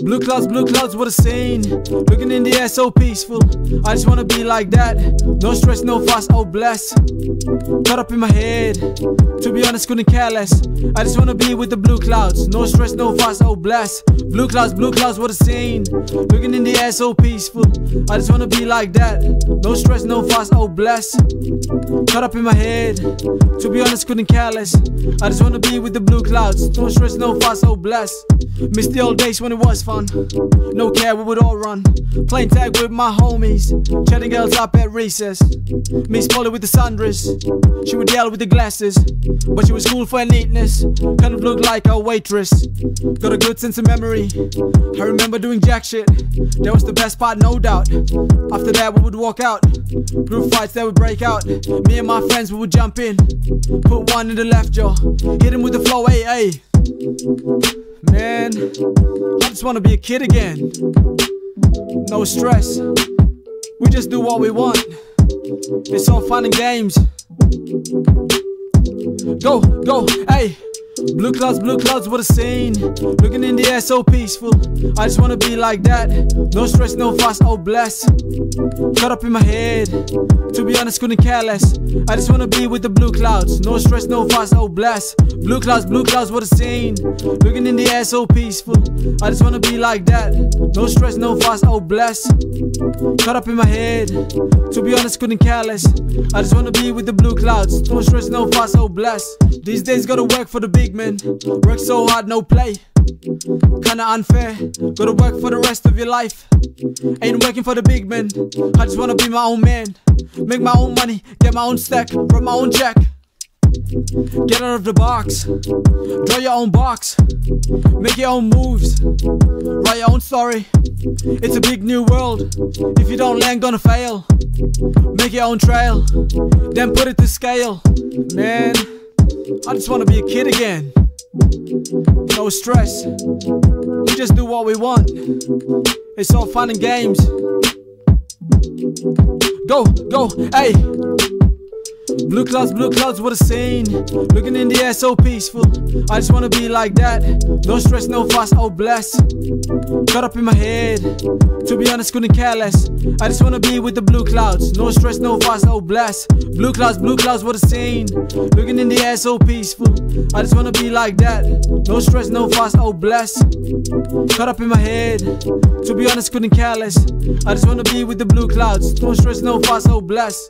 Blue clouds, what a scene. Looking in the air so peaceful. I just wanna be like that. No stress, no fuss, oh bless. Caught up in my head, to be honest couldn't care less. I just wanna be with the blue clouds. No stress, no fuss, oh bless. Blue clouds, what a scene. Looking in the air so peaceful. I just wanna be like that. No stress, no fuss, oh bless. Caught up in my head, to be honest couldn't care less. I just wanna be with the blue clouds. No stress, no fuss, oh bless. Miss the old days when it was fun. No care, we would all run. Playing tag with my homies, chatting girls up at recess. Miss Polly with the sundress, she would yell with the glasses, but she was cool for her neatness. Kind of looked like a waitress. Got a good sense of memory. I remember doing jack shit. That was the best part, no doubt. After that we would walk out. Group fights that would break out. Me and my friends we would jump in, put one in the left jaw, hit him with the flow, ay ay. Man, I just wanna be a kid again. No stress, we just do what we want. It's all fun and games. Go, hey. Blue clouds, what a scene. Looking in the air so peaceful. I just wanna be like that. No stress, no fuss, oh bless. Caught up in my head, to be honest couldn't care less. I just wanna be with the blue clouds. No stress, no fuss, oh bless. Blue clouds, what a scene. Looking in the air so peaceful. I just wanna be like that. No stress, no fuss, oh bless. Caught up in my head, to be honest couldn't care less. I just wanna be with the blue clouds. No stress, no fuss, oh bless. These days gotta work for the big men. Work so hard, no play. Kinda unfair. Gotta work for the rest of your life. Ain't working for the big men. I just wanna be my own man. Make my own money, get my own stack, write my own check. Get out of the box, draw your own box, make your own moves, write your own story. It's a big new world. If you don't land, gonna fail. Make your own trail, then put it to scale. Man, I just wanna be a kid again. No stress, we just do what we want. It's all fun and games. Go, hey. Blue clouds, what a scene. Looking in the air so peaceful. I just wanna be like that. No stress, no fuss, oh bless. Caught up in my head, to be honest couldn't care less. I just wanna be with the blue clouds. No stress, no fuss, oh bless. Blue clouds, what a scene. Looking in the air so peaceful. I just wanna be like that. No stress, no fuss, oh bless. Caught up in my head, to be honest couldn't care less. I just wanna be with the blue clouds. No stress, no fuss, oh bless.